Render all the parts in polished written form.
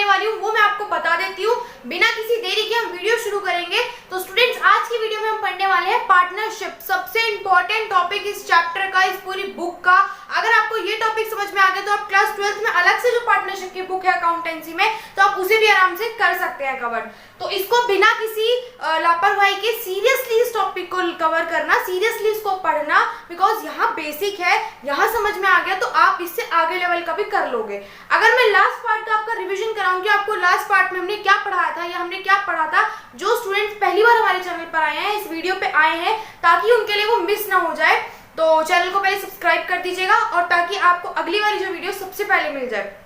होने वाली हूँ वो मैं आपको बता देती हूँ। बिना किसी देरी के हम वीडियो शुरू करेंगे। तो स्टूडेंट्स, आज की वीडियो में हम पढ़ने वाले हैं पार्टनरशिप, सबसे इंपॉर्टेंट टॉपिक इस चैप्टर का, इस पूरी बुक का। अगर आपको ये टॉपिक समझ में आ गया तो आप क्लास 12th में अलग से जो पार्टनरशिप की बुक है अकाउंटेंसी में, तो आप उसे भी आराम से कर सकते हैं कवर। तो इसको बिना किसी लापरवाही के सीरियसली इस टॉपिक को कवर करना, सीरियसली इसको पढ़ना, बिकॉज यहाँ बेसिक है, यहाँ समझ में आ गया तो आप इससे आगे लेवल का भी कर लोगे। अगर मैं लास्ट पार्ट का आपका रिवीजन कराऊंगी, आपको लास्ट पार्ट में हमने क्या पढ़ाया था या हमने क्या पढ़ा था, जो स्टूडेंट्स पहली बार हमारे चैनल पर आए हैं, इस वीडियो पे आए हैं, ताकि उनके लिए वो मिस ना हो जाए, तो चैनल को पहले सब्सक्राइब कर दीजिएगा और ताकि आपको अगली वाली जो वीडियो सबसे पहले मिल जाए।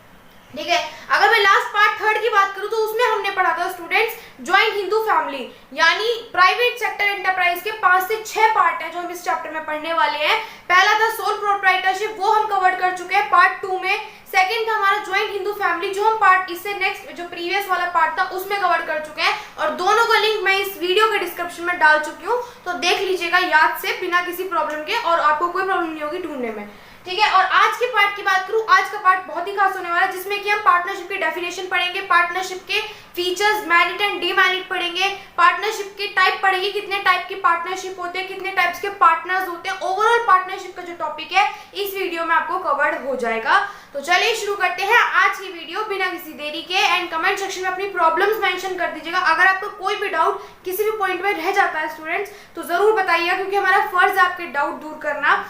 ठीक है, अगर मैं लास्ट पार्ट 3rd की बात करूं तो उसमें हमने पढ़ा था स्टूडेंट्स ज्वाइंट हिंदू फैमिली, यानी प्राइवेट सेक्टर एंटरप्राइज के 5 से 6 पार्ट हैं जो हम इस चैप्टर में पढ़ने वाले हैं। पहला था सोल प्रोप्राइटरशिप, वो हम कवर कर चुके हैं पार्ट 2 में। सेकंड था हमारा ज्वाइंट हिंदू फैमिली, जो हम पार्ट इससे नेक्स्ट जो प्रीवियस वाला पार्ट था उसमें कवर कर चुके हैं, और दोनों का लिंक मैं इस वीडियो के डिस्क्रिप्शन में डाल चुकी हूँ, तो देख लीजिएगा याद से बिना किसी प्रॉब्लम के, और आपको कोई प्रॉब्लम नहीं होगी ढूंढने में। ठीक है, और आज के पार्ट की बात करूं, आज का पार्ट बहुत ही खास होने वाला है, जिसमें कि हम पार्टनरशिप की डेफिनेशन पढ़ेंगे, पार्टनरशिप के फीचर्स, मेरिट एंड डीमेरिट पढ़ेंगे, पार्टनरशिप के टाइप पढ़ेंगे, कितने टाइप की पार्टनरशिप होते हैं, कितने टाइप्स के पार्टनर्स होते हैं, ओवरऑल पार्टनरशिप का जो टॉपिक है इस वीडियो में आपको कवर्ड हो जाएगा। तो चलिए शुरू करते हैं आज की वीडियो बिना किसी देरी के। एंड कमेंट सेक्शन में अपनी प्रॉब्लम्स मेंशन कर दीजिएगा। अगर आपको कोई भी डाउट किसी भी पॉइंट में रह जाता है स्टूडेंट्स, तो जरूर बताइएगा, क्योंकि हमारा फर्ज है आपके डाउट दूर करना।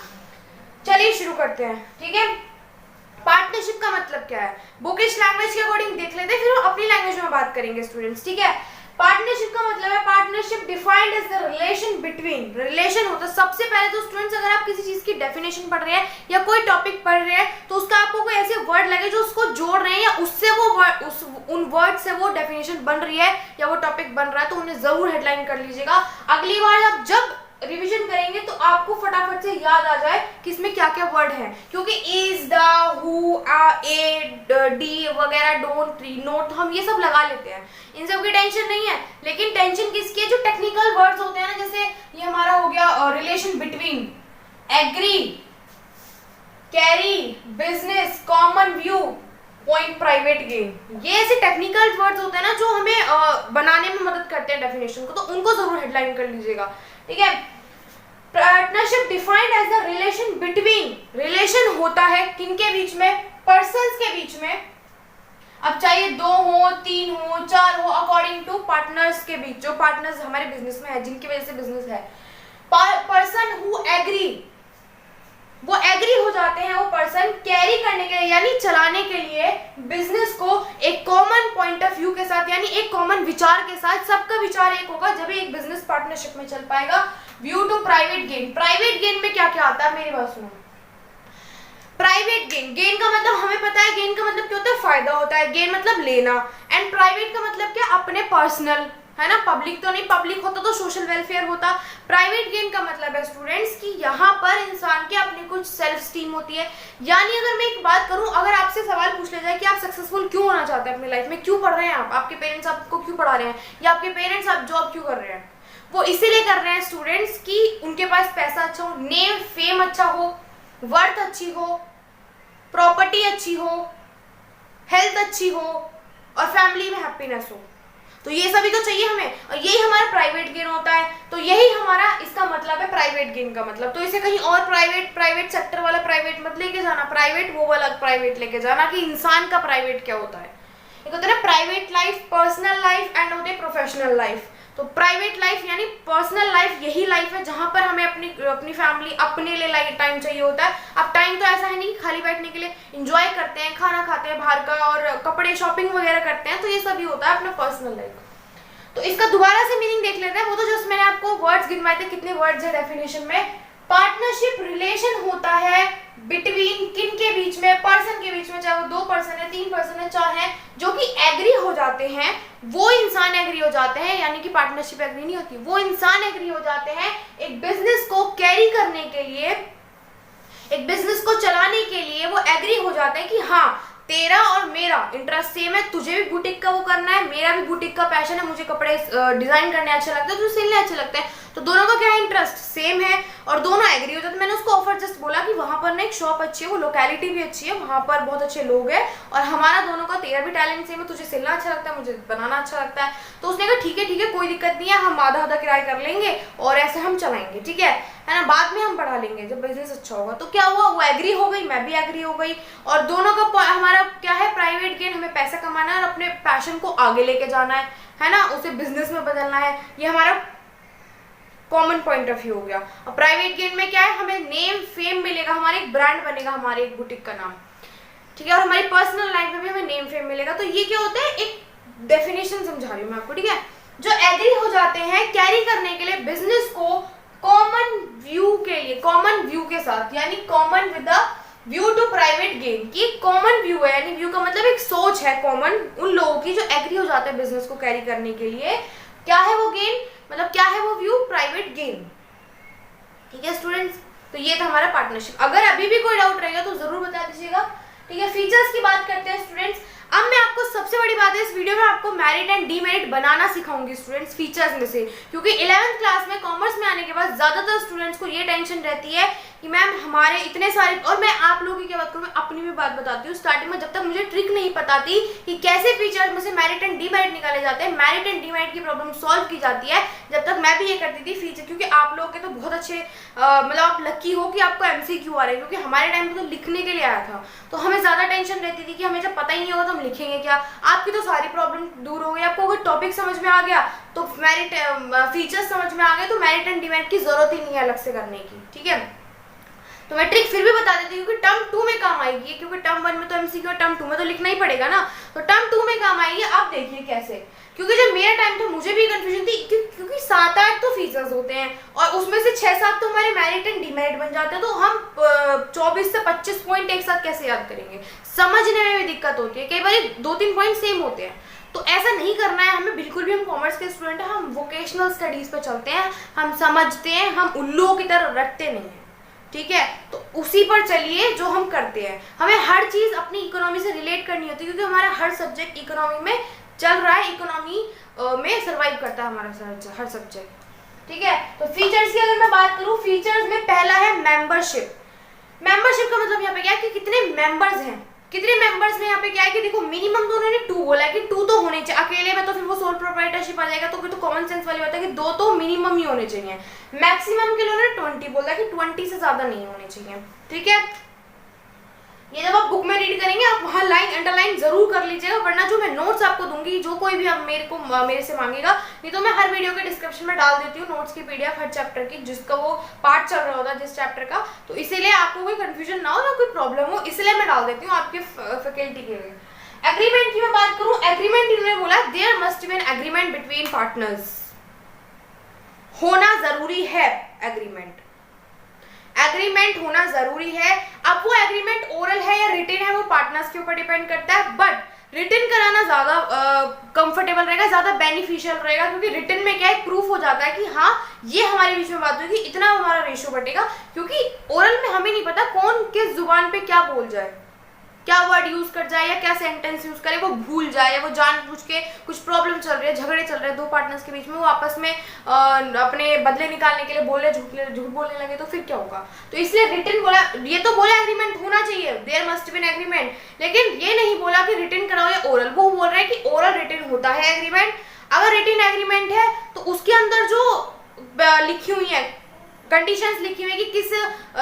चलिए शुरू करते हैं। ठीक है, पार्टनरशिप का मतलब क्या है, बुकिश लैंग्वेज के अकॉर्डिंग देख लेते हैं, फिर हम अपनी लैंग्वेज में बात करेंगे स्टूडेंट्स। ठीक है, पार्टनरशिप का मतलब है, partnership defined as the relation between, relation होता है सबसे पहले तो स्टूडेंट्स, अगर आप किसी चीज की डेफिनेशन पढ़ रहे हैं या कोई टॉपिक पढ़ रहे हैं, तो उसका आपको कोई ऐसे वर्ड लगे जो उसको जोड़ रहे हैं या उससे वो उन वर्ड से वो डेफिनेशन बन रही है या वो टॉपिक बन रहा है, तो उन्हें जरूर हेडलाइन कर लीजिएगा। अगली बार आप जब रिवीजन करेंगे तो आपको फटाफट से याद आ जाए कि इसमें क्या क्या वर्ड हैं, क्योंकि is, the, who, A, D वगैरह, डोंट, नोट, हम ये सब लगा लेते हैं, इन सब की टेंशन नहीं है। लेकिन टेंशन किसकी है, जो टेक्निकल वर्ड्स होते हैं ना, जैसे ये हमारा हो गया relation between, agree, carry, business, common view, point, private gain, ये ऐसे टेक्निकल वर्ड्स होते हैं ना जो हमें बनाने में मदद करते हैं डेफिनेशन को, तो उनको जरूर हेडलाइन कर लीजिएगा। ठीक है, partnership defined as the relation between, relation होता है किनके बीच में, पर्सन्स के बीच में, अब चाहे 2 हो, 3 हो, 4 हो, अकॉर्डिंग टू पार्टनर्स के बीच, जो पार्टनर्स हमारे बिजनेस में है, जिनकी वजह से बिजनेस है। पर्सन हु एग्री, वो एग्री हो जाते हैं, वो पर्सन कैरी करने के लिए यानी चलाने के लिए बिजनेस को एक कॉमन पॉइंट ऑफ व्यू के साथ, यानी एक कॉमन विचार के साथ, सबका विचार एक होगा, जब एक बिजनेस पार्टनरशिप में चल पाएगा। View to private gain, private gain में क्या क्या आता है, मेरी बात सुनो। प्राइवेट गेन, गेन का मतलब हमें पता है, गेन का मतलब क्या होता है, फायदा होता है, गेन मतलब लेना, एंड प्राइवेट का मतलब क्या, अपने पर्सनल, है ना, पब्लिक तो नहीं, पब्लिक होता तो सोशल वेलफेयर होता। प्राइवेट गेन का मतलब है स्टूडेंट्स कि यहाँ पर इंसान के अपनी कुछ सेल्फ स्टीम होती है, यानी अगर मैं एक बात करूँ, अगर आपसे सवाल पूछ लिया जाए कि आप सक्सेसफुल क्यों होना चाहते हैं अपनी लाइफ में, क्यों पढ़ रहे हैं आप, आपके पेरेंट्स आपको क्यों पढ़ा रहे हैं, या आपके पेरेंट्स आप जॉब क्यों कर रहे हैं, वो इसीलिए कर रहे हैं स्टूडेंट्स कि उनके पास पैसा अच्छा हो, नेम फेम अच्छा हो, वर्थ अच्छी हो, प्रॉपर्टी अच्छी हो, हेल्थ अच्छी हो, और फैमिली में हैप्पीनेस हो, तो ये सभी तो चाहिए हमें, और यही हमारा प्राइवेट गेन होता है। तो यही हमारा इसका मतलब है प्राइवेट गेन का मतलब। तो इसे कहीं और प्राइवेट सेक्टर वाला प्राइवेट मत लेके जाना, प्राइवेट वो वाला प्राइवेट लेके जाना कि इंसान का प्राइवेट क्या होता है। एक होता है private life, personal life, and होते प्रोफेशनल लाइफ। तो प्राइवेट लाइफ यानी पर्सनल लाइफ, यही लाइफ है जहां पर हमें अपनी फैमिली, अपने लिए टाइम चाहिए होता है। अब टाइम तो ऐसा है नहीं खाली बैठने के लिए, एंजॉय करते हैं, खाना खाते हैं बाहर का, और कपड़े शॉपिंग वगैरह करते हैं, तो ये सभी होता है अपना पर्सनल लाइफ। तो इसका दोबारा से मीनिंग देख लेते हैं, वो तो जस्ट मैंने आपको वर्ड्स गिनवाए थे, कितने वर्ड्स है डेफिनेशन में। पार्टनरशिप रिलेशन होता है बिटवीन, किन के बीच में, पर्सन के बीच में, चाहे वो 2 पर्सन है, 3 पर्सन है, 4 है, जो कि एग्री हो जाते हैं, वो इंसान एग्री हो जाते हैं, यानी कि पार्टनरशिप एग्री नहीं होती, वो इंसान एग्री हो जाते हैं एक बिजनेस को कैरी करने के लिए, एक बिजनेस को चलाने के लिए वो एग्री हो जाते हैं कि हाँ, तेरा और मेरा इंटरेस्ट सेम है, तुझे भी बुटीक का वो करना है, मेरा भी बुटीक का पैशन है, मुझे कपड़े डिजाइन करने अच्छे लगते हैं, तुझे सिलने अच्छे लगते हैं, तो दोनों का क्या इंटरेस्ट सेम है और दोनों एग्री हो जाते। मैंने उसको ऑफर जस्ट बोला कि वहां पर ना एक शॉप अच्छी है, वो लोकेलिटी भी अच्छी है, वहां पर बहुत अच्छे लोग हैं और हमारा दोनों का, तेरा भी टैलेंट सेम है, तुझे सिलना अच्छा लगता है, मुझे बनाना अच्छा लगता है। तो उसने कहा ठीक है कोई दिक्कत नहीं है, हम आधा आधा किराया कर लेंगे और ऐसे हम चलाएंगे, ठीक है ना, बाद में हम बढ़ा लेंगे जब बिजनेस अच्छा होगा। तो क्या हुआ, वो एग्री हो गई, मैं भी एग्री हो गई और दोनों का हमारा क्या है, प्राइवेट गेन, हमें पैसा कमाना है और अपने पैशन को आगे लेके जाना है ना, उसे बिजनेस में बदलना है, ये हमारा कॉमन पॉइंट ऑफ व्यू हो गया। और प्राइवेट गेन में क्या है, हमें नेम फेम मिलेगा, हमारे एक ब्रांड बनेगा, हमारे एक बुटीक का नाम, ठीक है, और हमारी पर्सनल लाइफ में भी हमें नेम फेम मिलेगा। तो ये क्या होता है, एक डेफिनेशन समझा रही हूँ मैं आपको, ठीक है। जो एग्री हो जाते हैं कैरी करने के लिए बिजनेस को कॉमन व्यू के लिए, कॉमन व्यू के साथ, यानी common with the view to private gain की कॉमन व्यू है, यानी व्यू का मतलब एक सोच है कॉमन उन लोगों की जो एग्री हो जाते हैं बिजनेस को कैरी करने के लिए। क्या है वो गेन, मतलब क्या है वो व्यू, प्राइवेट गेन, ठीक है स्टूडेंट्स। तो ये था हमारा पार्टनरशिप। अगर अभी भी कोई डाउट रहेगा तो जरूर बता दीजिएगा, ठीक है। फीचर्स की बात करते हैं स्टूडेंट्स। अब मैं आपको सबसे बड़ी बात है इस वीडियो में आपको मेरिट एंड डीमेरिट बनाना सिखाऊंगी स्टूडेंट्स, फीचर्स में से, क्योंकि 11th क्लास में कॉमर्स में आने के बाद ज्यादातर स्टूडेंट्स को ये टेंशन रहती है कि मैम हमारे इतने सारे, और मैं आप लोगों की क्या बात करूं, मैं अपनी भी बात बताती हूँ। स्टार्टिंग में जब तक मुझे ट्रिक नहीं पता थी कि कैसे फीचर्स में से मेरिट एंड डीमेरिट निकाले जाते हैं, मेरिट एंड डीमेरिट की प्रॉब्लम सॉल्व की जाती है, जब तक मैं भी ये करती थी फीचर, क्योंकि आप लोग के तो बहुत अच्छे मतलब आप लकी हो कि आपको MCQ आ रहे हैं, क्योंकि हमारे टाइम पे तो लिखने के लिए आया था, तो हमें ज्यादा टेंशन रहती थी कि हमें जब पता ही नहीं होगा तो हम लिखेंगे क्या। आपकी तो सारी प्रॉब्लम दूर हो गई, आपको अगर टॉपिक समझ में आ गया तो मेरिट फीचर्स समझ में आ गए तो मेरिट एंड डीमेरिट की जरूरत ही नहीं है अलग से करने की, ठीक है। तो मैं ट्रिक फिर भी बता देती हूँ, क्योंकि टर्म 2 में काम आएगी, क्योंकि टर्म 1 में तो MCQ और टर्म 2 में तो लिखना ही पड़ेगा ना, तो टर्म 2 में काम आएगी। आप देखिए कैसे, क्योंकि जब मेरा टाइम था मुझे भी कंफ्यूजन थी, क्योंकि 7-8 तो फीचर्स होते हैं और उसमें से 6-7 तो हमारे मेरिट एंड डीमेरिट बन जाते हैं, तो हम 24 से 25 पॉइंट एक साथ कैसे याद करेंगे, समझने में भी दिक्कत होती है, कई बार 2-3 पॉइंट सेम होते हैं। तो ऐसा नहीं करना है हमें बिल्कुल भी, हम कॉमर्स के स्टूडेंट हैं, हम वोकेशनल स्टडीज पे चलते हैं, हम समझते हैं, हम उल्लुओं की तरह रटते नहीं हैं, ठीक है। तो उसी पर चलिए जो हम करते हैं, हमें हर चीज अपनी इकोनॉमी से रिलेट करनी होती है, क्योंकि हमारा हर सब्जेक्ट इकोनॉमी में चल रहा है, इकोनॉमी में सर्वाइव करता है हमारा हर सब्जेक्ट, ठीक है। तो फीचर्स की अगर मैं बात करूं, फीचर्स में पहला है मेंबरशिप। मेंबरशिप का मतलब यहाँ पे क्या है कि कितने मेंबर्स हैं, कितने मेंबर्स में यहाँ पे क्या है कि देखो मिनिमम तो उन्होंने 2 बोला है कि 2 तो होने चाहिए, अकेले में तो फिर वो सोल प्रोप्राइटरशिप आ जाएगा, तो फिर तो कॉमन सेंस वाली बात है कि 2 तो मिनिमम ही होने चाहिए। मैक्सिमम के लिए उन्होंने 20 बोला है कि 20 से ज्यादा नहीं होने चाहिए, ठीक है। ये जब आप बुक में रीड करेंगे आप वहाँ लाइन अंडरलाइन जरूर कर लीजिएगा, वरना जो मैं नोट्स आपको दूंगी, जो कोई भी आप मेरे से मांगेगा, नहीं तो मैं हर वीडियो के डिस्क्रिप्शन में डाल देती हूँ नोट्स की PDF हर चैप्टर की, जिसका वो पार्ट चल रहा होता है जिस चैप्टर का, तो इसीलिए आपको कोई कंफ्यूजन ना हो ना कोई प्रॉब्लम हो, इसलिए मैं डाल देती हूँ आपके फैकल्टी के लिए। एग्रीमेंट की मैं बात करूँ, एग्रीमेंट इन्होंने बोला there must be an agreement between partners, होना जरूरी है एग्रीमेंट, एग्रीमेंट होना जरूरी है। अब वो एग्रीमेंट ओरल है या रिटन है वो पार्टनर्स के ऊपर डिपेंड करता है, बट रिटन कराना ज्यादा कंफर्टेबल रहेगा, ज्यादा बेनिफिशियल रहेगा, क्योंकि रिटन में क्या है प्रूफ हो जाता है कि हाँ ये हमारे बीच में बात होगी, इतना हमारा रेशो बटेगा, क्योंकि ओरल में हमें नहीं पता कौन किस जुबान पे क्या बोल जाए, क्या वर्ड यूज कर जाए या क्या सेंटेंस यूज करे, वो भूल जाए या वो जानबूझ के कुछ प्रॉब्लम चल रही है, झगड़े चल रहे हैं 2 पार्टनर्स के बीच में, वो आपस में अपने बदले निकालने के लिए बोले, झूठ बोलने लगे, तो फिर क्या होगा। तो इसलिए रिटन बोला, ये तो बोला एग्रीमेंट होना चाहिए, there must be an agreement, लेकिन ये नहीं बोला कि रिटन कराओ या ओरल, वो बोल रहा है कि ओरल रिटन होता है एग्रीमेंट। अगर रिटन एग्रीमेंट है तो उसके अंदर जो लिखी हुई है कंडीशंस लिखी हुई है कि किस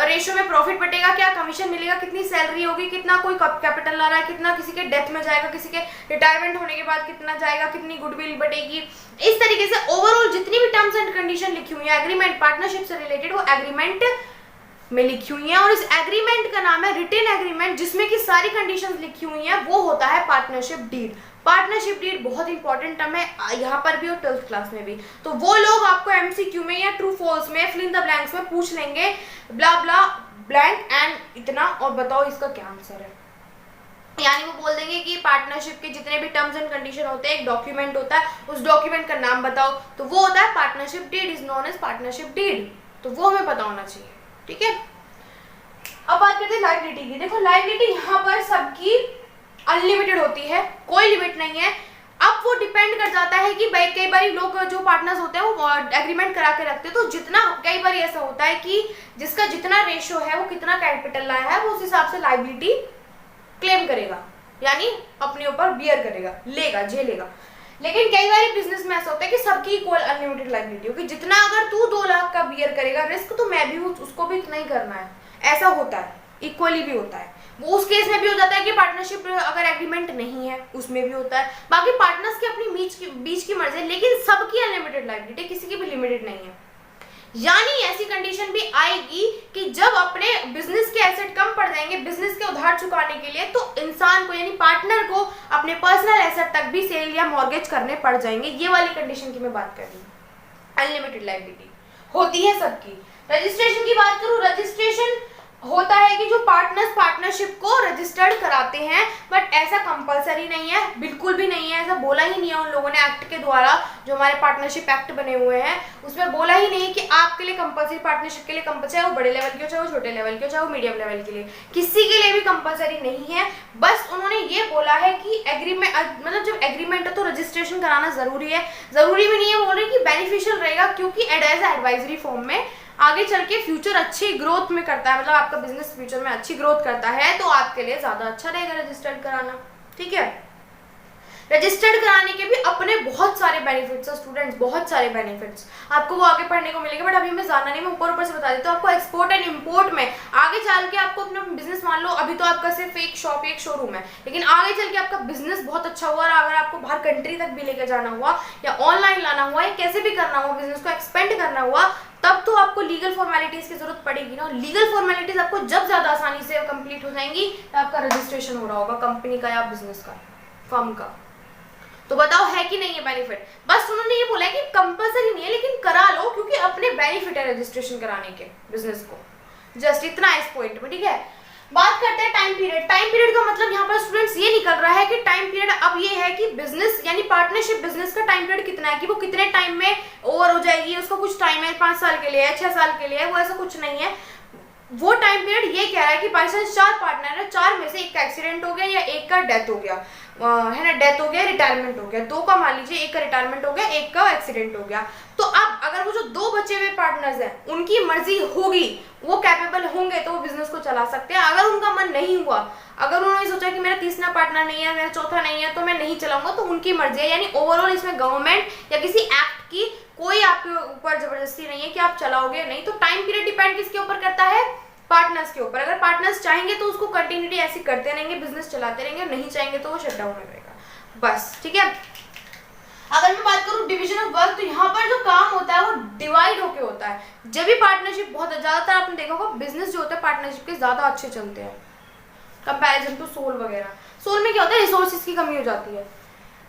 रेशो में प्रॉफिट बटेगा, क्या कमीशन मिलेगा, कितनी सैलरी होगी, कितना कोई कैपिटल ला रहा है, कितना किसी के डेथ में जाएगा, किसी के रिटायरमेंट होने के बाद कितना जाएगा, कितनी गुडविल बटेगी, इस तरीके से ओवरऑल जितनी भी टर्म्स एंड कंडीशन लिखी हुई है एग्रीमेंट पार्टनरशिप से रिलेटेड, वो एग्रीमेंट में लिखी हुई है, और इस एग्रीमेंट का नाम है रिटन एग्रीमेंट, जिसमें की सारी कंडीशंस लिखी हुई है, वो होता है पार्टनरशिप डीड। पार्टनरशिप डीड बहुत इंपॉर्टेंट टर्म है यहाँ पर भी और 12th क्लास में भी, तो वो लोग आपको MCQ में या ट्रू फॉल्स में फिल इन द ब्लैंक्स में पूछ लेंगे, ब्ला ब्ला ब्लैंक एंड इतना, और बताओ इसका क्या आंसर है, यानी वो बोल देंगे कि पार्टनरशिप के जितने भी टर्म्स एंड कंडीशन होते हैं, एक डॉक्यूमेंट होता है, उस डॉक्यूमेंट का नाम बताओ, तो वो होता है partnership deed, is known as partnership deed, तो वो हमें पता होना चाहिए, ठीक है। अब बात करते हैं लायबिलिटी की। देखो लायबिलिटी यहाँ पर सबकी अनलिमिटेड होती है, कोई लिमिट नहीं है। अब वो डिपेंड कर जाता है कि भाई कई बार लोग जो पार्टनर्स होते हैं वो एग्रीमेंट करा के रखते हैं, तो जितना कई बार ऐसा होता है कि जिसका जितना रेशियो है वो कितना कैपिटल लाया है वो उस हिसाब से लाइबिलिटी क्लेम करेगा, यानी अपने ऊपर बियर करेगा, लेगा, झेलेगा। लेकिन कई बार बिजनेस में ऐसा होता है कि सबकी इक्वल अनलिमिटेड लाइबिलिटी होगी, जितना अगर तू 2 लाख का बियर करेगा रिस्क तो मैं भी उसको भी इतना ही करना है, ऐसा होता है, इक्वली भी होता है। वो उस केस में भी हो जाता है कि पार्टनरशिप अगर एग्रीमेंट नहीं है उसमें भी होता है। बाकी पार्टनर्स की अपनी बीच की मर्जी है, लेकिन सबकी अनलिमिटेड लाइबिलिटी, किसी की भी लिमिटेड नहीं है। यानी ऐसी कंडीशन भी आएगी कि जब अपने बिजनेस के एसेट कम पड़ जाएंगे बिजनेस के उधार चुकाने के लिए, तो इंसान को यानी पार्टनर को अपने पर्सनल एसेट तक भी सेल या मॉर्गेज करने पड़ जाएंगे। ये वाली कंडीशन की मैं बात कर रही हूँ। अनलिमिटेड लाइबिलिटी होती है सबकी। रजिस्ट्रेशन की बात करूँ, रजिस्ट्रेशन होता है कि जो पार्टनर्स पार्टनरशिप को रजिस्टर्ड कराते हैं, बट ऐसा कंपलसरी नहीं है, बिल्कुल भी नहीं है, ऐसा बोला ही नहीं है उन लोगों ने एक्ट के द्वारा। जो हमारे पार्टनरशिप एक्ट बने हुए हैं उसमें बोला ही नहीं कि आपके लिए कंपलसरी, पार्टनरशिप के लिए कंपलसरी, चाहे वो बड़े लेवल की हो, चाहे वो छोटे लेवल की हो, चाहे वो मीडियम लेवल के लिए, किसी के लिए भी कंपलसरी नहीं है। बस उन्होंने ये बोला है कि एग्रीमेंट, मतलब जब एग्रीमेंट है तो रजिस्ट्रेशन कराना जरूरी है। जरूरी भी नहीं है, बोल रहे कि बेनिफिशियल रहेगा, क्योंकि एज एडवाइजरी फॉर्म में आगे चल के फ्यूचर अच्छी ग्रोथ में करता है, मतलब आपका बिजनेस फ्यूचर में अच्छी ग्रोथ करता है तो आपके लिए ज्यादा अच्छा रहेगा रजिस्टर्ड कराना। ठीक है, रजिस्टर्ड कराने के भी अपने बहुत सारे बेनिफिट्स है स्टूडेंट्स, बहुत सारे बेनिफिट्स आपको वो आगे पढ़ने को मिलेंगे, बट अभी हमें जाना नहीं, मैं ऊपर से बता देती हूँ। आपको एक्सपोर्ट एंड इंपोर्ट में आगे चल के आपको अपना बिजनेस, मान लो अभी तो आपका सिर्फ एक शॉप, एक शोरूम है, लेकिन आगे चल के आपका बिजनेस बहुत अच्छा हुआ और अगर आपको बाहर कंट्री तक भी लेकर जाना हुआ या ऑनलाइन लाना हुआ या कैसे भी करना हुआ, बिजनेस को एक्सपेंड करना हुआ, तब तो आपको लीगल फॉर्मेलिटीज की जरूरत पड़ेगी ना। लीगल फॉर्मेलिटीज आपको जब ज्यादा आसानी से कंप्लीट हो जाएंगी तो आपका रजिस्ट्रेशन हो रहा होगा कंपनी का या बिजनेस का, फर्म का। तो बताओ है कि नहीं है बेनिफिट। बस उन्होंने ये बोला है कि कंपलसरी नहीं है, लेकिन करा लो क्योंकि अपने बेनिफिट है रजिस्ट्रेशन कराने के बिजनेस को, जस्ट इतना है इस पॉइंट में। ठीक है, बात करते हैं टाइम पीरियड। टाइम पीरियड का मतलब यहाँ पर स्टूडेंट्स ये निकल रहा है कि टाइम पीरियड अब ये है कि बिजनेस यानी पार्टनरशिप बिजनेस का टाइम पीरियड कितना है, कि वो कितने टाइम में ओवर हो जाएगी, उसका कुछ टाइम है, 5 साल के लिए है, 6 साल के लिए है, वो ऐसा कुछ नहीं है। वो टाइम पीरियड ये कह रहा है कि बाई चांस 4 पार्टनर है, 4 में से एक का एक्सीडेंट हो गया या एक का डेथ हो गया, है ना, डेथ हो गया, रिटायरमेंट हो गया, 2 का मान लीजिए, एक का रिटायरमेंट हो गया, एक का एक्सीडेंट हो गया, तो अब अगर वो जो 2 बचे हुए पार्टनर्स हैं उनकी मर्जी होगी, वो कैपेबल होंगे तो वो बिजनेस को चला सकते हैं। अगर उनका मन नहीं हुआ, अगर उन्होंने सोचा कि मेरा तीसरा पार्टनर नहीं है, मेरा चौथा नहीं है, तो मैं नहीं चलाऊंगा, तो उनकी मर्जी है। यानी ओवरऑल इसमें गवर्नमेंट या किसी एक्ट की कोई आपके ऊपर जबरदस्ती नहीं है कि आप चलाओगे नहीं। तो टाइम पीरियड डिपेंड किसके ऊपर करता है, पार्टनर्स के ऊपर। अगर पार्टनर्स चाहेंगे तो उसको कंटिन्यूटी ऐसे करते रहेंगे, बिजनेस चलाते रहेंगे, नहीं चाहेंगे तो वो शट डाउन हो जाएगा, बस। ठीक है, अगर मैं बात करूं डिवीजन ऑफ वर्क, तो यहाँ पर जो काम होता है वो डिवाइड होके होता है। जब भी पार्टनरशिप बहुत ज्यादातर आपने देखा होगा बिजनेस जो होता है पार्टनरशिप के ज्यादा अच्छे चलते हैं कंपैरिजन टू सोल वगैरह। सोल में क्या होता है, रिसोर्सेज की कमी हो जाती है।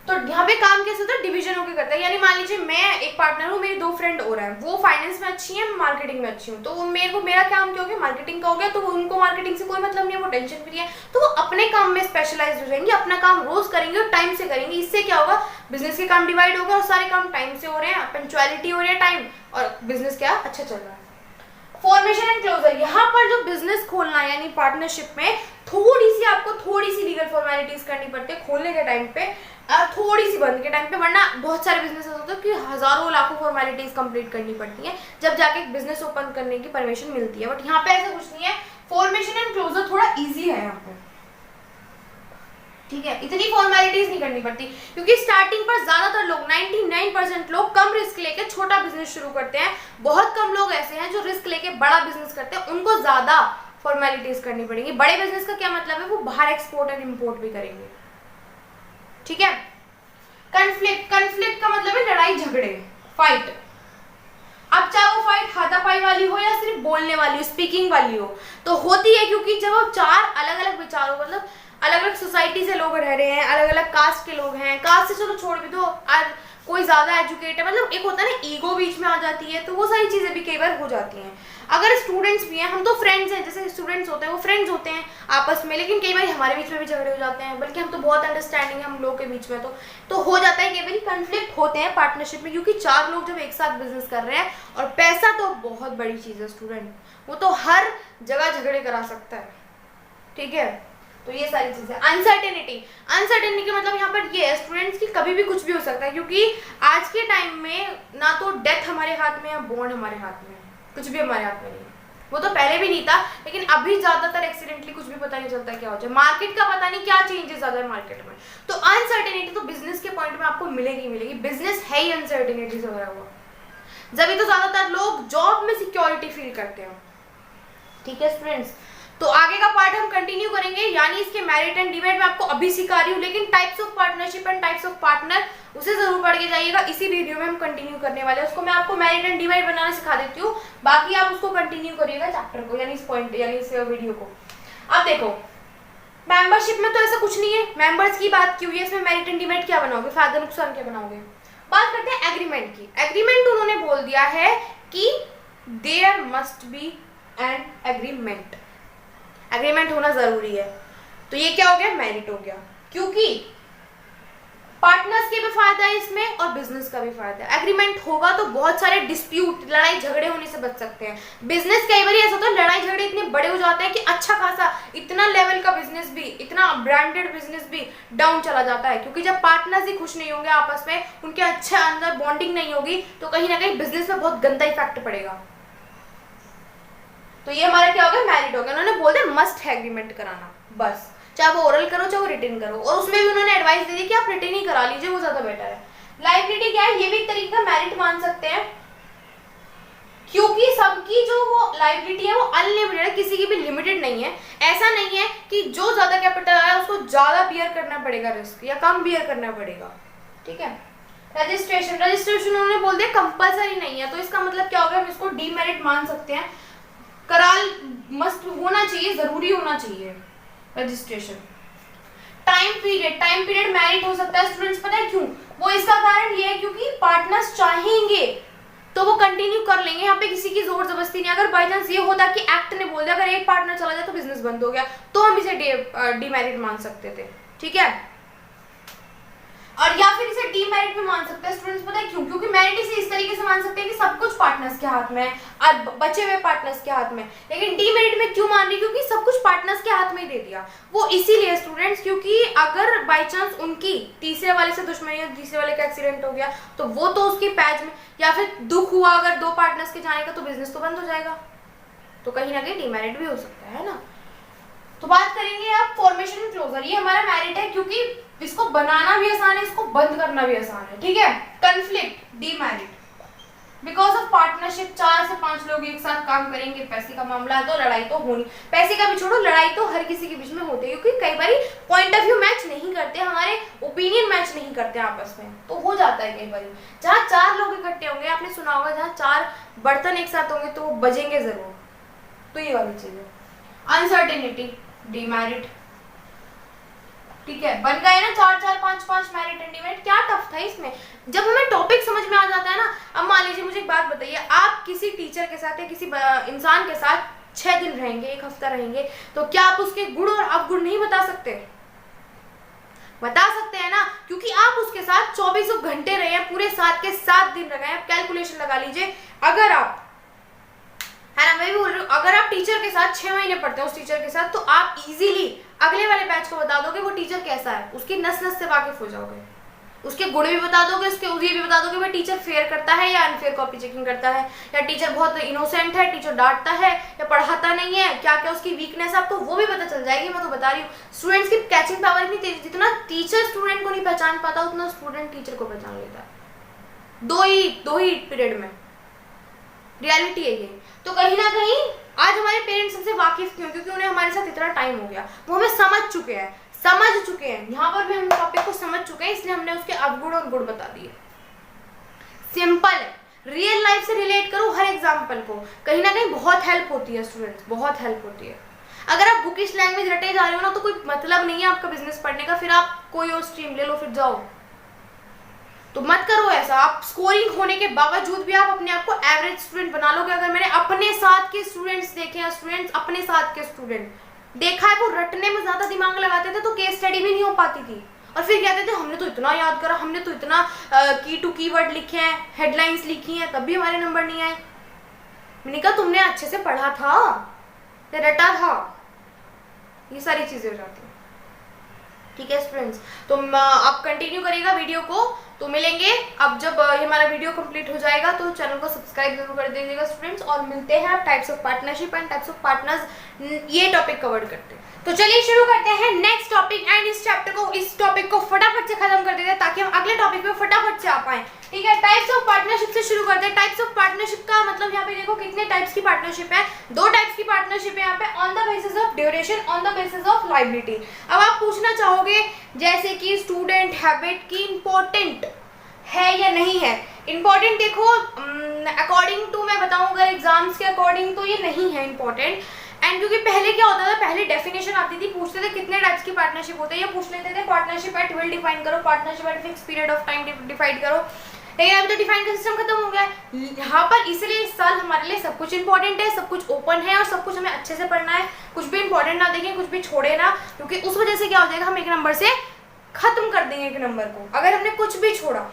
तो यहाँ पे काम कैसे होता है, डिवीजन होके करता है। यानी मान लीजिए मैं एक पार्टनर हूँ, मेरी 2 फ्रेंड और हैं, वो फाइनेंस में अच्छी हैं, मैं मार्केटिंग में अच्छी हूँ, तो मेरे को मेरा काम क्या हो गया, मार्केटिंग का हो गया, तो उनको मार्केटिंग से कोई मतलब नहीं है, वो टेंशन फ्री है, तो वो अपने काम में स्पेशलाइज हो जाएंगे, अपना काम रोज करेंगे और टाइम से करेंगे। इससे क्या होगा, बिजनेस के काम डिवाइड होगा और सारे काम टाइम से हो रहे हैं, पंक्चुअलिटी हो रही है टाइम, और बिजनेस क्या अच्छा चल रहा है। फॉर्मेशन एंड क्लोजर, यहाँ पर जो बिजनेस खोलना है यानी पार्टनरशिप में आपको थोड़ी सी लीगल फॉर्मेलिटीज करनी पड़ती है खोलने के टाइम पे, थोड़ी सी बंद के टाइम पे, वरना बहुत सारे बिजनेस होते हैं कि हजारों लाखों फॉर्मेलिटीज कंप्लीट करनी पड़ती है जब जाके एक बिजनेस ओपन करने की परमिशन मिलती है। बट यहाँ पे ऐसा कुछ नहीं है, फॉर्मेशन एंड क्लोजर थोड़ा इजी है यहाँ पे। ठीक है, इतनी फॉर्मेलिटीज नहीं करनी पड़ती, क्योंकि स्टार्टिंग पर ज्यादातर लोग 99% लोग कम रिस्क लेके छोटा बिजनेस शुरू करते हैं। बहुत कम लोग ऐसे हैं जो रिस्क लेके बड़ा बिजनेस करते हैं, उनको ज्यादा फॉर्मेलिटीज करनी पड़ेगी। बड़े बिजनेस का क्या मतलब है, वो बाहर एक्सपोर्ट एंड इंपोर्ट भी करेंगे। ठीक है, कन्फ्लिक्ट का मतलब है लड़ाई झगड़े, फाइट। अब चाहे वो फाइट हाथापाई वाली हो या सिर्फ बोलने वाली हो, स्पीकिंग वाली हो, तो होती है क्योंकि जब आप 4 अलग अलग विचारों, मतलब अलग अलग सोसाइटी से लोग रह रहे हैं, अलग अलग कास्ट के लोग हैं, कास्ट से चलो छोड़ भी दो, कोई ज्यादा एजुकेट है, मतलब एक होता है ना ईगो बीच में आ जाती है, तो वो सारी चीजें भी कई बार हो जाती हैं। अगर स्टूडेंट्स भी हैं, हम तो फ्रेंड्स हैं, जैसे स्टूडेंट्स होते हैं वो फ्रेंड्स होते हैं आपस में, लेकिन कई बार हमारे बीच में भी झगड़े हो जाते हैं, बल्कि हम तो बहुत अंडरस्टैंडिंग है हम लोग के बीच में, तो हो जाता है कई बार कन्फ्लिक्ट होते हैं पार्टनरशिप में, क्योंकि 4 लोग जब एक साथ बिजनेस कर रहे हैं, और पैसा तो बहुत बड़ी चीज है स्टूडेंट, वो तो हर जगह झगड़े करा सकता है। ठीक है, तो ये सारी चीजें। अनसर्टेनिटी, अनसर्टेनिटी का मतलब यहाँ पर ये है स्टूडेंट्स की कभी भी कुछ भी हो सकता है, क्योंकि आज के टाइम में ना तो डेथ हमारे हाथ में है, बॉर्न हमारे हाथ में है, कुछ भी हमारे हाथ में नहीं है। वो तो पहले भी नहीं था, लेकिन अभी ज्यादातर एक्सीडेंटली कुछ भी पता नहीं चलता क्या हो जाए, मार्केट का पता नहीं क्या चेंजेस आ जाए मार्केट में। तो अनसर्टेनिटी तो बिजनेस के पॉइंट में आपको मिलेगी मिलेगी, बिजनेस है ही अनसर्टेनिटी से भरा हुआ, जब तो ज्यादातर लोग जॉब में सिक्योरिटी फील करते हैं। ठीक है स्टूडेंट्स, तो आगे का पार्ट हम कंटिन्यू करेंगे, यानी इसके मेरिट एंड डिमेरिट मैं आपको अभी सिखा रही हूँ, लेकिन types of partnership and types of partner उसे जरूर पढ़ के जाइएगा। इसी वीडियो में हम कंटिन्यू करने वाले हैं, उसको मैं आपको मेरिट एंड डिमेरिट बनाना सिखा देती हूँ, बाकी आप उसको कंटिन्यू करिएगा चैप्टर को, यानी इस पॉइंट यानी इस वीडियो को। अब देखो मेंबरशिप में तो ऐसा कुछ नहीं है, मेंबर्स की बात की हुई है, इसमें मेरिट एंड डिमेरिट क्या बनाओगे, फायदा नुकसान क्या बनाओगे। बात करते हैं एग्रीमेंट की। एग्रीमेंट उन्होंने बोल दिया है कि there must be an agreement, agreement होना जरूरी है। तो ये क्या हो गया, मेरिट हो गया, क्योंकि पार्टनर्स के भी फायदा है इसमें और बिजनेस का भी फायदा है। एग्रीमेंट होगा तो बहुत सारे डिस्प्यूट, लड़ाई झगड़े होने से बच सकते हैं। बिजनेस कई बार ऐसा होता है लड़ाई झगड़े इतने बड़े हो जाते हैं कि अच्छा खासा इतना लेवल का बिजनेस भी, इतना ब्रांडेड बिजनेस भी डाउन चला जाता है, क्योंकि जब पार्टनर्स ही खुश नहीं होंगे आपस में, उनके अच्छे अंदर बॉन्डिंग नहीं होगी, तो कहीं ना कहीं बिजनेस में बहुत गंदा इफेक्ट पड़ेगा। तो ये हमारा क्या हो गया, मैरिड हो गया। उन्होंने बोल दिया मस्ट है एग्रीमेंट कराना, बस चाहे वो ओरल करो चाहे वो रिटन करो, और उसमें भी उन्होंने एडवाइस दे दी कि आप रिटन ही करा लीजिए, वो ज्यादा बेटर है। लाइबिलिटी क्या है, ये भी एक तरीके का मेरिट मान सकते हैं, क्योंकि सबकी जो वो लाइबिलिटी है वो अनलिमिटेड है, किसी की भी लिमिटेड नहीं है। ऐसा नहीं है कि जो ज्यादा कैपिटल है उसको ज्यादा बियर करना पड़ेगा रिस्क, या कम बियर करना पड़ेगा। ठीक है, रजिस्ट्रेशन, रजिस्ट्रेशन उन्होंने बोल दिया कंपलसरी नहीं है, तो इसका मतलब क्या होगा, हम इसको डीमेरिट मान सकते हैं, कराल मस्ट होना चाहिए, जरूरी होना चाहिए registration. Time period, time period merit हो सकता है स्टूडेंट्स, पता है क्यों, वो इसका कारण ये है क्योंकि पार्टनर्स चाहेंगे तो वो कंटिन्यू कर लेंगे, यहाँ पे किसी की जोर जबरदस्ती नहीं। अगर बाई चांस ये होता कि एक्ट ने बोल दिया अगर एक पार्टनर चला जाए तो बिजनेस बंद हो गया, तो हम इसे डीमेरिट मान सकते थे। ठीक है, और या फिर इसे डीमेरिट में मान सकते हैं स्टूडेंट्स, पता है क्यों, क्योंकि मेरिट इसे इस तरीके से मान सकते हैं कि सब कुछ पार्टनर्स के हाथ में है और बचे हुए पार्टनर्स के हाथ में। लेकिन डीमेरिट में क्यों मान रही, क्योंकि सब कुछ पार्टनर्स के हाथ में ही दे दिया। वो इसीलिए स्टूडेंट्स, क्योंकि अगर बाई चांस उनकी तीसरे वाले से दुश्मनी या तीसरे वाले का एक्सीडेंट हो गया तो वो तो उसकी पैच में, या फिर दुख हुआ अगर दो पार्टनर्स के जाने का, तो बिजनेस तो बंद हो जाएगा, तो कहीं ना कहीं डीमेरिट भी हो सकता है ना। तो बात करेंगे आप फॉर्मेशन एंड क्लोजर, ये हमारा मेरिट है क्योंकि इसको बनाना भी आसान है, इसको बंद करना भी आसान है। ठीक है, conflict demerit, because of partnership 4 से 5 लोग एक साथ काम करेंगे, पैसे का मामला है तो लड़ाई तो होनी, पैसे का भी छोड़ो लड़ाई तो हर किसी के बीच में होती है, क्योंकि कई बार पॉइंट ऑफ व्यू मैच नहीं करते, हमारे ओपिनियन मैच नहीं करते आपस में, तो हो जाता है कई बार। जहाँ 4 लोग इकट्ठे होंगे, आपने सुना होगा जहाँ 4 बर्तन एक साथ होंगे तो वो बजेंगे जरूर, तो ये वाली चीज है। अनसर्टेनिटी डीमेरिट, ठीक है, बन गए ना 4 4 5 5 मेरिट एंड डिमेरिट। क्या टफ था इसमें, जब हमें टॉपिक समझ में आ जाता है ना। अब मान लीजिए मुझे एक बात बताइए, आप किसी टीचर के साथ या किसी इंसान के साथ 6 दिन रहेंगे, 1 हफ्ता रहेंगे, तो क्या आप उसके गुण और अवगुण नहीं बता सकते? बता सकते हैं ना, क्योंकि आप उसके साथ 24 घंटे रहे हैं, पूरे 7 के 7 दिन रहे हैं। आप कैलकुलेशन लगा लीजिए, अगर आप, है ना, मैं भी बोल रही हूँ, अगर आप टीचर के साथ 6 महीने पढ़ते हैं उस टीचर के साथ, तो आप इजीली अगले वाले बैच को बता दोगे वो टीचर कैसा है, उसकी नस नस से वाकिफ हो जाओगे, उसके गुण भी बता दोगे, उसके ये भी बता दोगे भाई टीचर फेयर करता है या अनफेयर कॉपी चेकिंग करता है, या टीचर बहुत इनोसेंट है, टीचर डांटता है या पढ़ाता नहीं है, क्या क्या उसकी वीकनेस है, आपको वो भी पता चल जाएगी। मैं तो बता रही हूँ, स्टूडेंट्स की कैचिंग पावर इतनी तेज, जितना टीचर स्टूडेंट को नहीं पहचान पाता उतना स्टूडेंट टीचर को पहचान लेता है, दो ही पीरियड में। रियलिटी है ये। तो कहीं ना कहीं आज हमारे पेरेंट्स हमसे वाकिफ क्यों, क्योंकि उन्हें हमारे साथ इतना टाइम हो गया, वो हमें समझ चुके हैं, यहाँ पर भी हम टॉपिक को समझ चुके हैं, इसलिए हमने उसके अवगुण और गुण बता दिए। सिंपल है, रियल लाइफ से रिलेट करो हर एग्जाम्पल को, कहीं ना कहीं बहुत हेल्प होती है स्टूडेंट्स, बहुत हेल्प होती है। अगर आप बुकिश लैंग्वेज रटे जा रहे हो ना, तो कोई मतलब नहीं है आपका बिजनेस पढ़ने का, फिर आप कोई और स्ट्रीम ले लो, फिर जाओ, तो मत करो ऐसा। आप स्कोरिंग होने के बावजूद भी आप अपने आप को एवरेज स्टूडेंट बना लोगे। अगर मैंने अपने साथ के स्टूडेंट्स देखे हैं, स्टूडेंट्स अपने साथ के स्टूडेंट देखा है, वो रटने में ज्यादा दिमाग लगाते थे तो केस स्टडी भी नहीं हो पाती थी, और फिर कहते थे हमने तो इतना याद करा, हमने तो इतना की टू कीवर्ड लिखे हैं, हेडलाइंस लिखी हैं, तब भी हमारे नंबर नहीं आए। मैंने कहा तुमने अच्छे से पढ़ा था, रटा था, ये सारी चीजें हो जाती है। ठीक है स्टूडेंट्स, तो आप कंटिन्यू करिएगा वीडियो को, तो मिलेंगे अब जब ये हमारा वीडियो कंप्लीट हो जाएगा तो चैनल को सब्सक्राइब जरूर कर दीजिएगा स्टूडेंट्स, और मिलते हैं types of partnership and types of partners, ये टॉपिक कवर करते हैं। तो चलिए शुरू करते हैं नेक्स्ट टॉपिक एंड इस टॉपिक को फटाफट से खत्म कर देते हैं ताकि हम अगले टॉपिक पे फटाफट से आ पाए। ठीक है, टाइप्स ऑफ पार्टनरशिप से शुरू करते हैं। टाइप्स ऑफ पार्टनरशिप का मतलब यहाँ पे देखो कितने टाइप्स की पार्टनरशिप है, 2 टाइप्स की पार्टनरशिप है यहाँ पे, on the basis of duration, on the basis of liability. अब आप पूछना चाहोगे जैसे कि स्टूडेंट हैबिट की इंपॉर्टेंट है या नहीं है। इंपॉर्टेंट देखो अकॉर्डिंग टू मैं बताऊं अगर एग्जाम्स के अकॉर्डिंग तो ये नहीं है इंपॉर्टेंट, एंड क्योंकि पहले क्या होता था, पहले डेफिनेशन आती थी, पूछते थे कितने टाइप्स की पार्टनरशिप होते हैं, ये पूछ लेते थे पार्टनरशिप एट विल डिफाइन करो, partnership at fix period of time define करो, लेकिन अभी तो डिफाइन का सिस्टम खत्म हो गया है यहाँ पर। इसलिए इस साल हमारे लिए सब कुछ इंपॉर्टेंट है, सब कुछ ओपन है और सब कुछ हमें अच्छे से पढ़ना है, कुछ भी इंपॉर्टेंट ना देखें, कुछ भी छोड़े ना, क्योंकि उस वजह से क्या हो जाएगा हम एक नंबर से खत्म कर देंगे एक नंबर को अगर हमने कुछ भी छोड़ा।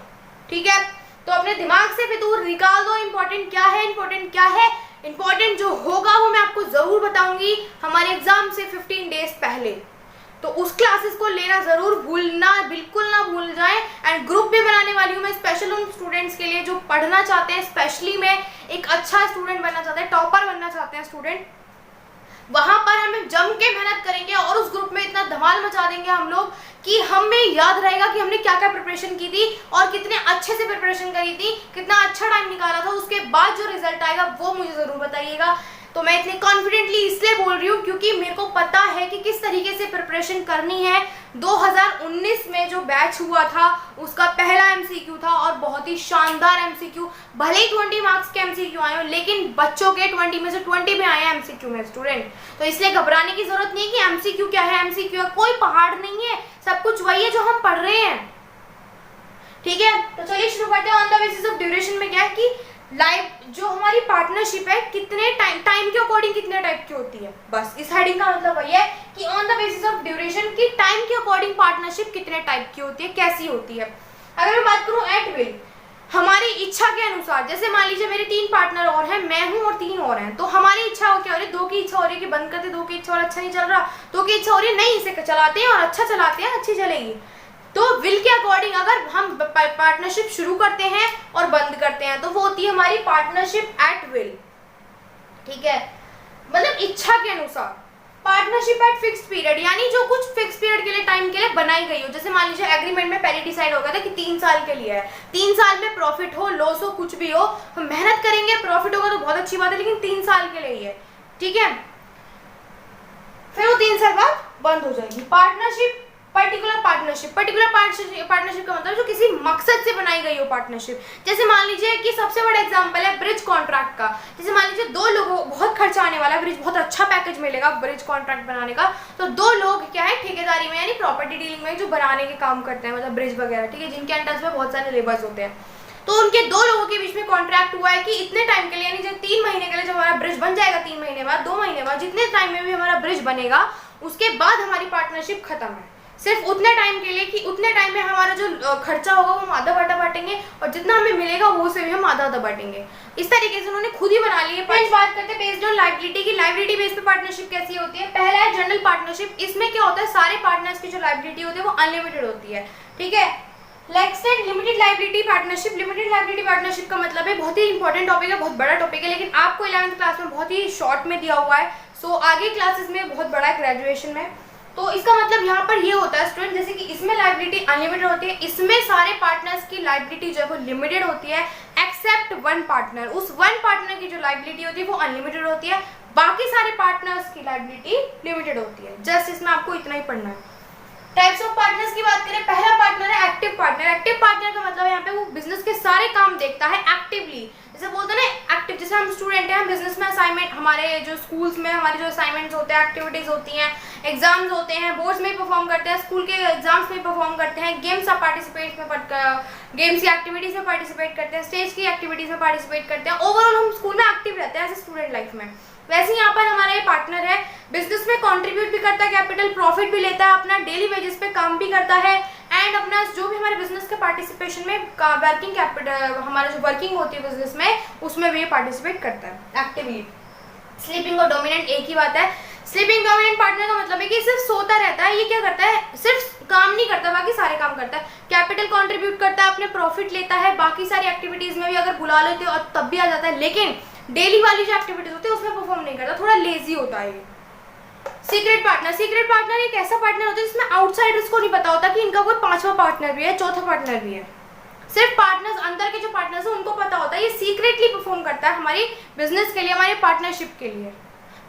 ठीक है, तो अपने दिमाग से फितूर निकाल दो, इंपॉर्टेंट क्या है, इंपॉर्टेंट क्या है। इंपॉर्टेंट जो होगा वो मैं आपको जरूर बताऊंगी हमारे एग्जाम से 15 डेज पहले, तो उस क्लासेस को लेना जरूर भूलना, बिल्कुल ना भूल जाएं। एंड ग्रुप भी बनाने वाली हूँ मैं स्पेशल उन स्टूडेंट्स के लिए जो पढ़ना चाहते हैं, स्पेशली में एक अच्छा स्टूडेंट बनना चाहते हैं, टॉपर बनना चाहते हैं स्टूडेंट, वहां पर हमें जम के मेहनत करेंगे और उस ग्रुप में इतना धमाल मचा देंगे हम लोग कि हमें याद रहेगा कि हमने क्या क्या प्रिपरेशन की थी और कितने अच्छे से प्रिपरेशन करी थी, कितना अच्छा टाइम निकाला था। उसके बाद जो रिजल्ट आएगा वो मुझे जरूर बताइएगा। तो मैं इतनी कॉन्फिडेंटली इसलिए बोल रही हूँ क्योंकि मेरे को पता है कि किस तरीके से प्रिपरेशन करनी है। 2019 में जो बैच हुआ था उसका पहला एमसीक्यू था और बहुत ही शानदार एमसीक्यू, भले ही 20 मार्क्स के एमसीक्यू आए हो लेकिन बच्चों के 20 में से 20 में आए एमसीक्यू में स्टूडेंट। तो इसलिए घबराने की जरूरत नहीं है कि एमसीक्यू क्या है, एमसीक्यू कोई पहाड़ नहीं है, सब कुछ वही है जो हम पढ़ रहे हैं। ठीक है, तो चलिए शुरू करते हैं। On the basis of duration में क्या है कि लाइफ जो हमारी पार्टनरशिप है कितने टाइम के अकॉर्डिंग कितने टाइप की होती है, बस इस हेडिंग का मतलब वही है कि on the basis of duration की टाइम के अकॉर्डिंग पार्टनरशिप कितने टाइप की होती है, कैसी होती है। अगर मैं बात करूं एट विल, हमारी इच्छा के अनुसार, जैसे मान लीजिए मेरे 3 पार्टनर और हैं, मैं हूं और 3 और हैं, तो हमारी इच्छा क्या हो रही है, 2 की इच्छा हो रही है कि बंद करते, 2 की इच्छा और अच्छा नहीं चल रहा, 2 की इच्छा हो रही है नहीं इसे चलाते हैं और अच्छा चलाते हैं, अच्छी चलेगी। तो विल के अकॉर्डिंग अगर हम पार्टनरशिप शुरू करते हैं और बंद करते हैं तो वो होती है हमारी पार्टनरशिप एट विल। ठीक है, मतलब इच्छा के अनुसार। पार्टनरशिप एट फिक्स्ड पीरियड यानी जो कुछ फिक्स पीरियड के लिए टाइम के लिए बनाई गई हो, जैसे मान लीजिए एग्रीमेंट में पहले डिसाइड हो गया था कि 3 साल के लिए है, 3 साल में प्रॉफिट हो लॉस हो कुछ भी हो हम मेहनत करेंगे, प्रॉफिट होगा तो बहुत अच्छी बात है लेकिन 3 साल के लिए ही है। ठीक है, फिर वो 3 साल बाद बंद हो जाएगी। पार्टनरशिप पर्टिकुलर पार्टनरशिप का मतलब जो किसी मकसद से बनाई गई हो पार्टनरशिप। जैसे मान लीजिए कि सबसे बड़ा एग्जांपल है ब्रिज कॉन्ट्रैक्ट का। जैसे मान लीजिए 2 लोगों बहुत खर्चा आने वाला है, ब्रिज बहुत अच्छा पैकेज मिलेगा ब्रिज कॉन्ट्रैक्ट बनाने का, तो 2 लोग क्या है ठेकेदारी में यानी प्रॉपर्टी डीलिंग में जो बनाने के काम करते हैं, मतलब ब्रिज वगैरह, ठीक है, जिनके अंडर में बहुत सारे लेबर्स होते हैं, तो उनके 2 लोगों के बीच में कॉन्ट्रैक्ट हुआ है कि इतने टाइम के लिए यानी जब 3 महीने के लिए जब हमारा ब्रिज बन जाएगा, 3 महीने बाद, 2 महीने बाद, जितने टाइम में भी हमारा ब्रिज बनेगा उसके बाद हमारी पार्टनरशिप खत्म है। सिर्फ उतने टाइम के लिए कि उतने टाइम में हमारा जो खर्चा होगा वो हम आधा बाटा बांटेंगे और जितना हमें मिलेगा वो से भी हम आधा आधा बांटेंगे। इस तरीके से उन्होंने खुद ही बना ली है। बात करते हैं बेस्ड ऑन लायबिलिटी की। लायबिलिटी बेस पे पार्टनरशिप कैसी होती है। पहला है जनरल पार्टनरशिप। इसमें क्या होता है सारे पार्टनर्स की जो लायबिलिटी होती है वो अनलिमिटेड होती है। ठीक है, limited liability partnership. Limited liability partnership का मतलब है बहुत ही इंपॉर्टेंट टॉपिक है, बहुत बड़ा टॉपिक है, लेकिन आपको 11th क्लास में बहुत ही शॉर्ट में दिया हुआ है, सो आगे क्लासेस में बहुत बड़ा है ग्रेजुएशन में। तो इसका मतलब यहाँ पर ये होता है स्टूडेंट, जैसे कि इसमें लायबिलिटी अनलिमिटेड होती है, इसमें सारे पार्टनर्स की लायबिलिटी जो है वो लिमिटेड होती है एक्सेप्ट 1 पार्टनर। उस 1 पार्टनर की जो लायबिलिटी होती है वो अनलिमिटेड होती है, बाकी सारे पार्टनर्स की लायबिलिटी लिमिटेड होती है। जस्ट इसमें आपको इतना ही पढ़ना है। टाइप्स ऑफ पार्टनर्स की बात करें, पहला पार्टनर है एक्टिव पार्टनर। एक्टिव पार्टनर का मतलब यहाँ पे वो बिजनेस के सारे काम देखता है एक्टिवली, जैसे बोलते हैं ना एक्टिव, जैसे हम स्टूडेंट हैं, हम बिजनेस में असाइनमेंट, हमारे जो स्कूल्स में हमारे जो असाइनमेंट्स होते हैं, एक्टिविटीज होती हैं, एग्जाम्स होते हैं, बोर्ड्स में परफॉर्म करते हैं, स्कूल के एग्जाम्स में परफॉर्म करते हैं, गेम्स में पार्टिसिपेट गेम्स की एक्टिविटीज में पार्टिसिपेट करते हैं, स्टेज की एक्टिविटीज में पार्टिसिपेट करते हैं, ओवरऑल हम स्कूल में एक्टिव रहते हैं एज ए स्टूडेंट लाइफ में। वैसे यहाँ पर हमारा ये पार्टनर है, बिजनेस में कंट्रीब्यूट भी करता है, कैपिटल प्रॉफिट भी लेता है, अपना डेली वेजेस पे काम भी करता है, एंड अपना जो भी हमारे बिजनेस के पार्टिसिपेशन में वर्किंग कैपिटल, हमारा जो वर्किंग होती है बिजनेस में, उसमें भी पार्टिसिपेट करता है एक्टिवली। स्लीपिंग और डोमिनेंट एक ही बात है, स्लीपिंग डोमिनेंट पार्टनर का मतलब है कि सिर्फ सोता रहता है, ये क्या करता है, सिर्फ काम नहीं करता, बाकी सारे काम करता है, कैपिटल कंट्रीब्यूट करता है, अपने प्रॉफिट लेता है, बाकी सारी एक्टिविटीज में भी अगर बुला लेते हो तब भी आ जाता है, लेकिन डेली वाली जो एक्टिविटीज होती है उसमें परफॉर्म नहीं करता, थोड़ा लेजी होता है ये। सीक्रेट पार्टनर एक ऐसा पार्टनर होता है जिसमें आउटसाइडर्स को नहीं पता होता कि इनका कोई पांचवा पार्टनर भी है, चौथा पार्टनर भी है। सिर्फ पार्टनर्स, अंदर के जो पार्टनर्स हैं उनको पता होता है, ये सीक्रेटली परफॉर्म करता है हमारी बिजनेस के लिए, हमारी पार्टनरशिप के लिए,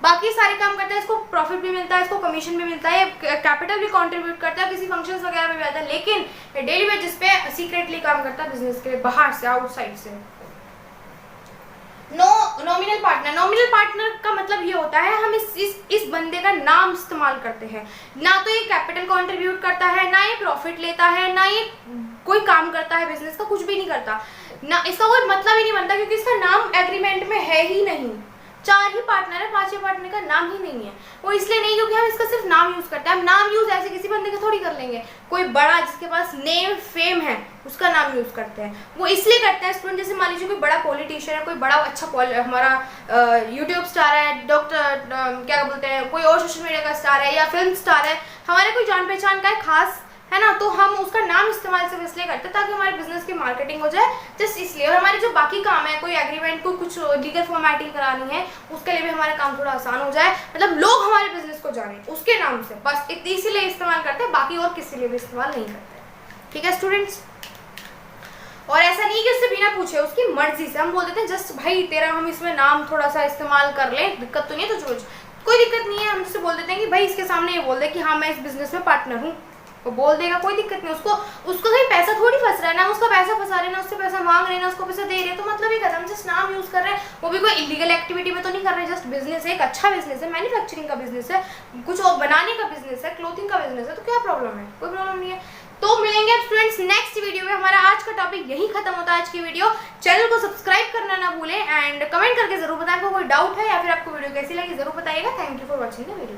बाकी सारे काम करता है, इसको प्रॉफिट भी मिलता है, इसको कमीशन भी मिलता है, कैपिटल भी कंट्रीब्यूट करता है, किसी फंक्शंस वगैरह में भी आता है, लेकिन डेली बेसिस पे सीक्रेटली काम करता है बिजनेस के लिए, बाहर से, आउटसाइड से। नॉमिनल पार्टनर का मतलब ये होता है हम इस बंदे का नाम इस्तेमाल करते हैं, ना तो ये कैपिटल कंट्रीब्यूट करता है, ना ये प्रॉफिट लेता है, ना ये कोई काम करता है बिजनेस का, कुछ भी नहीं करता, ना इसका कोई मतलब ही नहीं बनता क्योंकि इसका नाम एग्रीमेंट में है ही नहीं। 4 ही पार्टनर है, 5वें पार्टनर का नाम ही नहीं है, वो इसलिए नहीं क्योंकि हम इसका सिर्फ नाम यूज करते हैं। हम नाम यूज ऐसे किसी बंदे का थोड़ी कर लेंगे, कोई बड़ा जिसके पास नेम फेम है उसका नाम यूज करते हैं, वो इसलिए करते हैं स्टूडेंट, जैसे मान लीजिए कोई बड़ा पॉलिटिशियन है, कोई बड़ा अच्छा हमारा यूट्यूब स्टार है, डॉक्टर क्या बोलते हैं, कोई और सोशल मीडिया का स्टार है या फिल्म स्टार है, हमारे कोई जान पहचान का है खास, है ना, तो हम उसका नाम इस्तेमाल सिर्फ इसलिए करते हैं ताकि हमारे बिजनेस की मार्केटिंग हो जाए, जस्ट इसलिए। और हमारे जो बाकी काम है, कोई एग्रीमेंट को कुछ लीगल फॉर्मेटिंग करानी है, उसके लिए भी हमारा काम थोड़ा आसान हो जाए, मतलब लोग हमारे बिजनेस को जाने उसके नाम से, बस इसीलिए इस्तेमाल करते हैं, बाकी और किसी लिए भी इस्तेमाल नहीं करते। ठीक है स्टूडेंट्स, और ऐसा नहीं कि उससे बिना पूछे, उसकी मर्जी से हम बोल देते हैं जस्ट भाई तेरा हम इसमें नाम थोड़ा सा इस्तेमाल कर लें, दिक्कत तो नहीं है, तो कोई दिक्कत नहीं है, हम उससे बोल देते हैं कि भाई इसके सामने ये बोल दे कि हाँ मैं इस बिजनेस में पार्टनर हूँ, वो बोल देगा, कोई दिक्कत नहीं। उसको कहीं पैसा थोड़ी फंस रहा है, ना उसका पैसा फंसा रहे, ना उससे पैसा मांग रहे, ना उसको पैसा दे रहे, तो मतलब ही खत्म, जस्ट नाम यूज कर रहे हैं, वो भी कोई इलीगल एक्टिविटी में तो नहीं कर रहे, जस्ट बिजनेस है, एक अच्छा बिजनेस है, मैन्युफैक्चरिंग का बिजनेस है, कुछ और बनाने का बिजनेस है, क्लोथिंग का बिजनेस है, तो क्या प्रॉब्लम है, कोई प्रॉब्लम नहीं है। तो मिलेंगे स्टूडेंट्स नेक्स्ट वीडियो में। हमारा आज का टॉपिक यही खत्म होता है, आज की वीडियो। चैनल को सब्सक्राइब करना ना भूलें एंड कमेंट करके जरूर बताएं आपको कोई डाउट है या फिर आपको वीडियो कैसी लगी, जरूर बताइएगा। Thank you for watching the video.